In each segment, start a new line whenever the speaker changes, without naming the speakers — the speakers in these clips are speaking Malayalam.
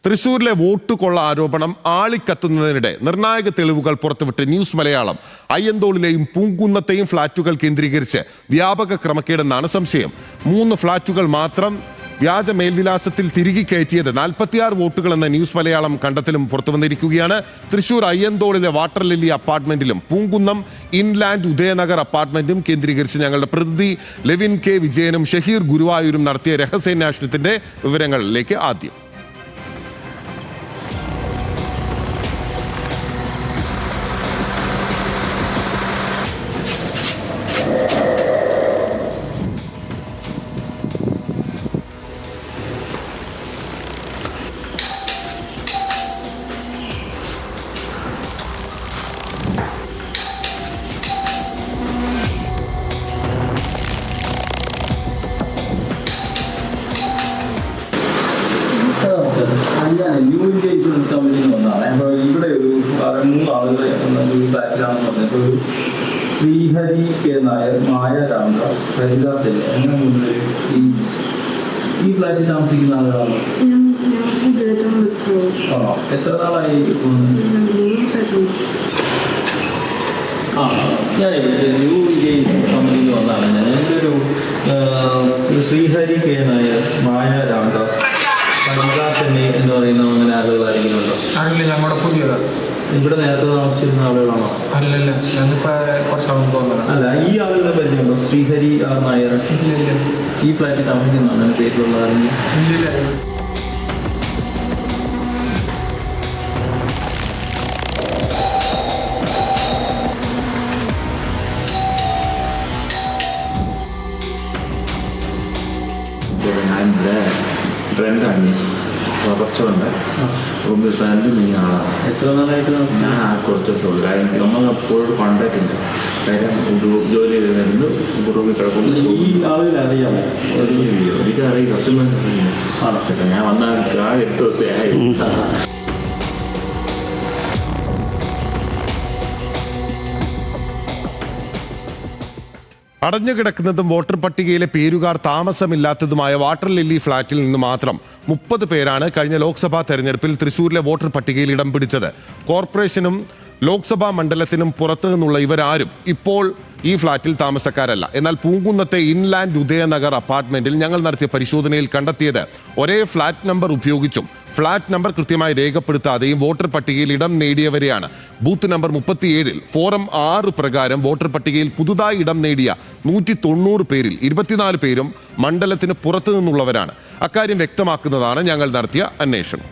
തൃശൂരിലെ വോട്ട് കൊള്ള ആരോപണം ആളിക്കത്തുന്നതിനിടെ നിർണായക തെളിവുകൾ പുറത്തുവിട്ട് ന്യൂസ് മലയാളം. അയ്യന്തോളിലെയും പൂങ്കുന്നത്തെയും ഫ്ളാറ്റുകൾ കേന്ദ്രീകരിച്ച് വ്യാപക ക്രമക്കേടെന്നാണ് സംശയം. 3 ഫ്ളാറ്റുകൾ മാത്രം വ്യാജ മേൽവിലാസത്തിൽ തിരികെ കയറ്റിയത് 46 വോട്ടുകളെന്ന ന്യൂസ് മലയാളം കണ്ടെത്തലും പുറത്തുവന്നിരിക്കുകയാണ്. തൃശൂർ അയ്യന്തോളിലെ വാട്ടർ ലില്ലി അപ്പാർട്ട്മെന്റിലും പൂങ്കുന്നം ഇൻലാൻഡ് ഉദയനഗർ അപ്പാർട്ട്മെന്റും കേന്ദ്രീകരിച്ച് ഞങ്ങളുടെ പ്രതിനിധി ലെവിൻ കെ വിജയനും ഷഹീർ ഗുരുവായൂരും നടത്തിയ രഹസ്യാന്വേഷണത്തിന്റെ വിവരങ്ങളിലേക്ക് ആദ്യം.
ന്യൂ ഇന്ത്യ ഇൻഷുറൻസ് കമ്പനിയിൽ നിന്നാണ്. അപ്പോൾ ഇവിടെ ഒരു 3 ആളുകൾ ഒരു ബാക്കിലാണെന്ന് പറഞ്ഞിട്ട് ഒരു ശ്രീഹരി കെ നായർ, മായ രാമദാസ്, ഹരിദാസ് അങ്ങനെ ഈ ഫ്ലാറ്റിൽ താമസിക്കുന്ന ആളുകളാണ്. ആണോ? എത്ര നാളായി? ഞാൻ ന്യൂ ഇന്ത്യ ഇൻഷുറൻസ് കമ്പനിയിൽ വന്നതാണ്. ഞാൻ എൻ്റെ ഒരു ശ്രീഹരി കെ നായർ, മായ രാമദാസ്, എന്ന് പറയുന്ന അങ്ങനെ ആളുകൾ ആരെങ്കിലും ഉണ്ടോ?
ആരില്ല, ഞങ്ങളുടെ പുതിയതാണ്.
ഇവിടെ നേരത്തെ താമസിച്ചിരുന്ന ആളുകളാണോ?
അല്ലല്ല, ഞങ്ങളിപ്പോൾ കുറച്ച് മുമ്പ് വന്നതാണ്.
അല്ല, ഈ ആളുകളെ പരിചയമുണ്ടോ? ശ്രീഹരി ആർ നായർ ഈ ഫ്ലാറ്റിൽ താമസിക്കുന്നതാണ് അങ്ങനെ പേരിലുള്ള ആരെങ്കിലും?
ഇല്ലില്ല.
റെസ്റ്റോറൻറ്റ് റൂമിൽ ഫ്രണ്ട് നീ ആളാണ്.
എത്ര നാളായിട്ട്
ഞാൻ കുറച്ച് ദിവസമുള്ളൂ. കാര്യം നമ്മൾ അപ്പോഴും കോണ്ടാക്ട് ഉണ്ട്. കാര്യം ജോലി ചെയ്തിരുന്നു റൂമിൽ കിടക്കുന്നു.
ഈ ആളുകൾ അറിയാമോ?
എനിക്കറിയാം, സത്യം ഞാൻ വന്ന 8 ദിവസമായി.
അടഞ്ഞുകിടക്കുന്നതും വോട്ടർ പട്ടികയിലെ പേരുകാർ താമസമില്ലാത്തതുമായ വാട്ടർ ലില്ലി ഫ്ളാറ്റിൽ നിന്ന് മാത്രം 30 പേരാണ് കഴിഞ്ഞ ലോക്സഭാ തെരഞ്ഞെടുപ്പിൽ തൃശൂരിലെ വോട്ടർ പട്ടികയിൽ ഇടം പിടിച്ചത്. കോർപ്പറേഷനും ലോക്സഭാ മണ്ഡലത്തിനും പുറത്തു നിന്നുള്ള ഇവരാരും ഇപ്പോൾ ഈ ഫ്ളാറ്റിൽ താമസക്കാരല്ല. എന്നാൽ പൂങ്കുന്നത്തെ ഇൻലാൻഡ് ഉദയനഗർ അപ്പാർട്ട്മെന്റിൽ ഞങ്ങൾ നടത്തിയ പരിശോധനയിൽ കണ്ടെത്തിയത് ഒരേ ഫ്ളാറ്റ് നമ്പർ ഉപയോഗിച്ചും ഫ്ളാറ്റ് നമ്പർ കൃത്യമായി രേഖപ്പെടുത്താതെയും വോട്ടർ പട്ടികയിൽ ഇടം നേടിയവരെയാണ്. ബൂത്ത് നമ്പർ 37 ഫോറം 6 പ്രകാരം വോട്ടർ പട്ടികയിൽ പുതുതായി ഇടം നേടിയ 190 പേരിൽ 24 പേരും മണ്ഡലത്തിന് പുറത്തു നിന്നുള്ളവരാണ്. അക്കാര്യം വ്യക്തമാക്കുന്നതാണ് ഞങ്ങൾ നടത്തിയ അന്വേഷണം.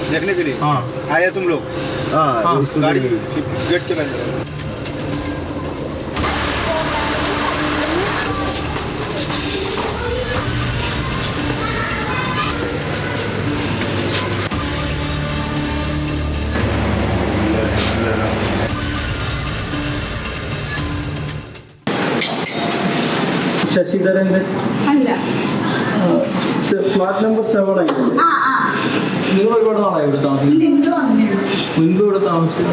देखने के लिए आया तुम लोग? गाड़ी गेट के अंदर.
ശശിധരന്റെ
അല്ല,
ഫ്ലാറ്റ് നമ്പർ 7 ആയിരുന്നു. നിങ്ങൾ ഒരുപാട് നാളായി ഇവിടെ താമസിക്കുന്നത്? മുൻപ് ഇവിടെ താമസിച്ചത്?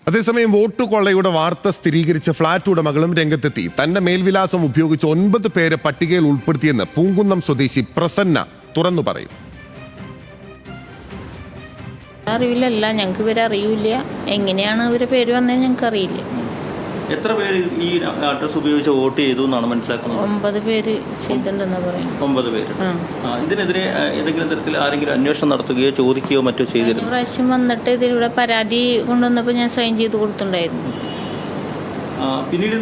അതേസമയം വോട്ട് കൊള്ളയുടെ വാർത്ത സ്ഥിരീകരിച്ച ഫ്ളാറ്റ് ഉടമകളും രംഗത്തെത്തി. തന്റെ മേൽവിലാസം ഉപയോഗിച്ച് 9 പേരെ പട്ടികയിൽ ഉൾപ്പെടുത്തിയെന്ന് പൂങ്കുന്നം സ്വദേശി പ്രസന്ന തുറന്നു പറയും.
അറിവില്ലല്ല, ഞങ്ങൾക്ക് ഇവരെ അറിയില്ല. എങ്ങനെയാണ് ഇവരെ പേര് വന്നത് ഞങ്ങൾക്ക് അറിയില്ല.
എത്ര പേര് ഈ അഡ്രസ് ഉപയോഗിച്ച് വോട്ട് ചെയ്തു എന്നാണ് മനസ്സിലാക്കുന്നത്?
9 പേര് ചെയ്തിട്ടുണ്ടെന്നാ പറയും.
9 പേര്. ഇതിനെതിരെ ഏതെങ്കിലും തരത്തിൽ ആരെങ്കിലും അന്വേഷണം നടത്തുകയോ ചോദിക്കുകയോ മറ്റോ ചെയ്തിരുന്നു?
പ്രാവശ്യം വന്നിട്ട് ഇതിലൂടെ പരാതി കൊണ്ടുവന്നപ്പോൾ ഞാൻ സൈൻ ചെയ്ത് കൊടുത്തിട്ടുണ്ടായിരുന്നു.
പിന്നീട്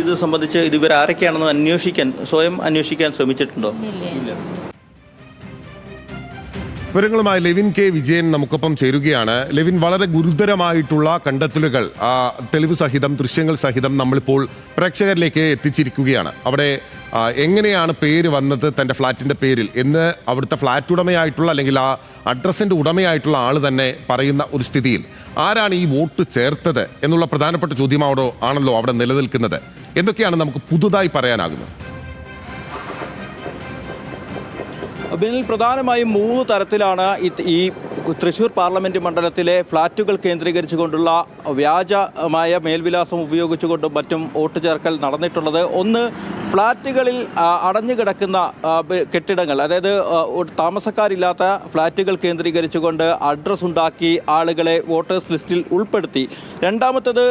ഇത് സംബന്ധിച്ച് ഇവരാരൊക്കെയാണെന്ന് സ്വയം അന്വേഷിക്കാൻ ശ്രമിച്ചിട്ടുണ്ടോ?
ഇല്ല.
വിവരങ്ങളുമായി ലെവിൻ കെ വിജയൻ നമുക്കൊപ്പം ചേരുകയാണ്. ലെവിൻ, വളരെ ഗുരുതരമായിട്ടുള്ള കണ്ടെത്തലുകൾ തെളിവ് സഹിതം ദൃശ്യങ്ങൾ സഹിതം നമ്മളിപ്പോൾ പ്രേക്ഷകരിലേക്ക് എത്തിച്ചിരിക്കുകയാണ്. അവിടെ എങ്ങനെയാണ് പേര് വന്നത് തൻ്റെ ഫ്ലാറ്റിൻ്റെ പേരിൽ എന്ന് അവിടുത്തെ ഫ്ലാറ്റ് ഉടമയായിട്ടുള്ള അല്ലെങ്കിൽ ആ അഡ്രസ്സിൻ്റെ ഉടമയായിട്ടുള്ള ആൾ തന്നെ പറയുന്ന ഒരു സ്ഥിതിയിൽ ആരാണ് ഈ വോട്ട് ചേർത്തത് എന്നുള്ള പ്രധാനപ്പെട്ട ചോദ്യം ആണല്ലോ അവിടെ നിലനിൽക്കുന്നത്. എന്തൊക്കെയാണ് നമുക്ക് പുതുതായി പറയാനാകുന്നത്?
ബിനിൽ, പ്രധാനമായും 3 തരത്തിലാണ് ഈ തൃശ്ശൂർ പാർലമെന്റ് മണ്ഡലത്തിലെ ഫ്ളാറ്റുകൾ കേന്ദ്രീകരിച്ചുകൊണ്ടുള്ള വ്യാജമായ മേൽവിലാസം ഉപയോഗിച്ചുകൊണ്ടും മറ്റും വോട്ട് ചേർക്കൽ നടന്നിട്ടുള്ളത്. ഒന്ന്, ഫ്ളാറ്റുകളിൽ അടഞ്ഞുകിടക്കുന്ന കെട്ടിടങ്ങൾ, അതായത് താമസക്കാരില്ലാത്ത ഫ്ളാറ്റുകൾ കേന്ദ്രീകരിച്ചുകൊണ്ട് അഡ്രസ് ഉണ്ടാക്കി ആളുകളെ വോട്ടേഴ്സ് ലിസ്റ്റിൽ ഉൾപ്പെടുത്തി. രണ്ടാമത്തത്,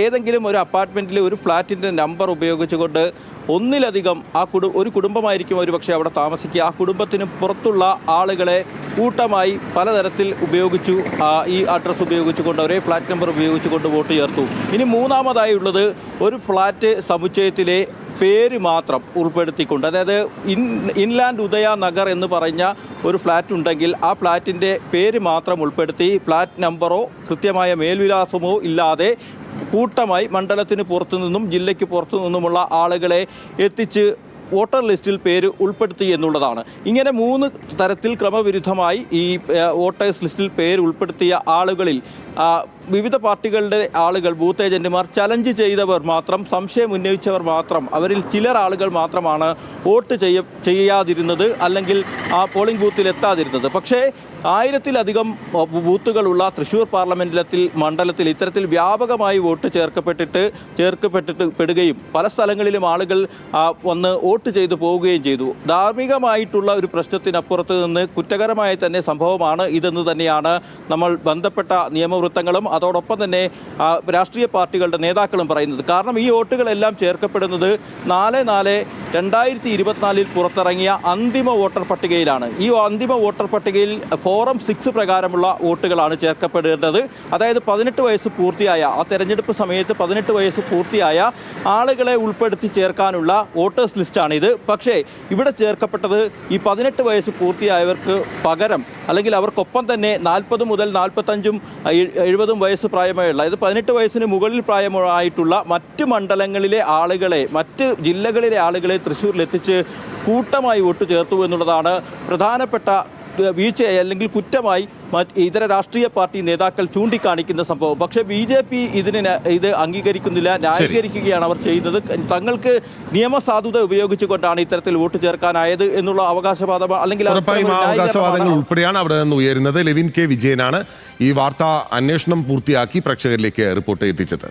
ഏതെങ്കിലും ഒരു അപ്പാർട്ട്മെന്റിലെ ഒരു ഫ്ളാറ്റിന്റെ നമ്പർ ഉപയോഗിച്ചുകൊണ്ട് ഒന്നിലധികം ഒരു കുടുംബമായിരിക്കും ഒരുപക്ഷെ അവിടെ താമസിക്കുക. ആ കുടുംബത്തിന് പുറത്തുള്ള ആളുകളെ കൂട്ടമായി പലതരത്തിൽ ഉപയോഗിച്ചു, ഈ അഡ്രസ്സ് ഉപയോഗിച്ചുകൊണ്ട് ഒരേ ഫ്ലാറ്റ് നമ്പർ ഉപയോഗിച്ചുകൊണ്ട് വോട്ട് ചേർത്തു. ഇനി മൂന്നാമതായി ഉള്ളത്, ഒരു ഫ്ലാറ്റ് സമുച്ചയത്തിലെ പേര് മാത്രം ഉൾപ്പെടുത്തിക്കൊണ്ട്, അതായത് ഇൻലാൻഡ് ഉദയ നഗർ എന്ന് പറഞ്ഞ ഒരു ഫ്ലാറ്റ് ഉണ്ടെങ്കിൽ ആ ഫ്ലാറ്റിൻ്റെ പേര് മാത്രം ഉൾപ്പെടുത്തി ഫ്ലാറ്റ് നമ്പറോ കൃത്യമായ മേൽവിലാസമോ ഇല്ലാതെ കൂട്ടമായി മണ്ഡലത്തിന് പുറത്തു നിന്നും ജില്ലയ്ക്ക് പുറത്തു നിന്നുമുള്ള ആളുകളെ എത്തിച്ച് വോട്ടർ ലിസ്റ്റിൽ പേര് ഉൾപ്പെടുത്തി എന്നുള്ളതാണ്. ഇങ്ങനെ 3 തരത്തിൽ ക്രമവിരുദ്ധമായി ഈ വോട്ടേഴ്സ് ലിസ്റ്റിൽ പേര് ഉൾപ്പെടുത്തിയ ആളുകളിൽ വിവിധ പാർട്ടികളുടെ ആളുകൾ, ബൂത്ത് ഏജന്റുമാർ, ചലഞ്ച് ചെയ്തവർ മാത്രം, സംശയം ഉന്നയിച്ചവർ മാത്രം, അവരിൽ ചിലർ ആളുകൾ മാത്രമാണ് വോട്ട് ചെയ്യാതിരുന്നത്, അല്ലെങ്കിൽ ആ പോളിംഗ് ബൂത്തിൽ എത്താതിരുന്നത്. പക്ഷേ 1000-ലധികം ബൂത്തുകളുള്ള തൃശ്ശൂർ പാർലമെന്റ് മണ്ഡലത്തിൽ ഇത്തരത്തിൽ വ്യാപകമായി വോട്ട് ചേർക്കപ്പെട്ടിട്ട് പല സ്ഥലങ്ങളിലും ആളുകൾ വന്ന് വോട്ട് ചെയ്തു പോവുകയും ചെയ്തു. ധാർമ്മികമായിട്ടുള്ള ഒരു പ്രശ്നത്തിനപ്പുറത്ത് നിന്ന് കുറ്റകരമായി തന്നെ സംഭവമാണ് ഇതെന്ന് തന്നെയാണ് നമ്മൾ ബന്ധപ്പെട്ട നിയമവൃത്തങ്ങളും അതോടൊപ്പം തന്നെ രാഷ്ട്രീയ പാർട്ടികളുടെ നേതാക്കളും പറയുന്നത്. കാരണം ഈ വോട്ടുകളെല്ലാം ചേർക്കപ്പെടുന്നത് 4/4/2024 പുറത്തിറങ്ങിയ അന്തിമ വോട്ടർ പട്ടികയിലാണ്. ഈ അന്തിമ വോട്ടർ പട്ടികയിൽ ഫോറം 6 പ്രകാരമുള്ള വോട്ടുകളാണ് ചേർക്കപ്പെടേണ്ടത്. അതായത് 18 വയസ്സ് പൂർത്തിയായ, ആ തെരഞ്ഞെടുപ്പ് സമയത്ത് 18 വയസ്സ് പൂർത്തിയായ ആളുകളെ ഉൾപ്പെടുത്തി ചേർക്കാനുള്ള വോട്ടേഴ്സ് ലിസ്റ്റാണിത്. പക്ഷേ ഇവിടെ ചേർക്കപ്പെട്ടത് ഈ 18 വയസ്സ് പൂർത്തിയായവർക്ക് പകരം, അല്ലെങ്കിൽ അവർക്കൊപ്പം തന്നെ 40 മുതൽ 45 70 വയസ്സ് പ്രായമായുള്ള, അതായത് 18 വയസ്സിന് മുകളിൽ പ്രായമായിട്ടുള്ള മറ്റ് മണ്ഡലങ്ങളിലെ ആളുകളെ, മറ്റ് ജില്ലകളിലെ ആളുകളെ തൃശ്ശൂരിലെത്തിച്ച് കൂട്ടമായി വോട്ട് ചേർത്തു എന്നുള്ളതാണ് പ്രധാനപ്പെട്ട വീഴ്ചയായി അല്ലെങ്കിൽ കുറ്റമായി ഇതര രാഷ്ട്രീയ പാർട്ടി നേതാക്കൾ ചൂണ്ടിക്കാണിക്കുന്ന സംഭവം. പക്ഷേ BJP ഇത് അംഗീകരിക്കുന്നില്ല, ന്യായീകരിക്കുകയാണ് അവർ ചെയ്യുന്നത്. തങ്ങൾക്ക് നിയമസാധുത ഉപയോഗിച്ചുകൊണ്ടാണ് ഇത്തരത്തിൽ വോട്ട് ചേർക്കാനായത് എന്നുള്ള അവകാശവാദം, അല്ലെങ്കിൽ
അവകാശവാദങ്ങൾ ഉൾപ്പെടെയാണ് അവിടെ നിന്ന് ഉയരുന്നത്. ലെവിൻ കെ വിജയനാണ് ഈ വാർത്താ അന്വേഷണം പൂർത്തിയാക്കി പ്രേക്ഷകരിലേക്ക് റിപ്പോർട്ട് എത്തിച്ചത്.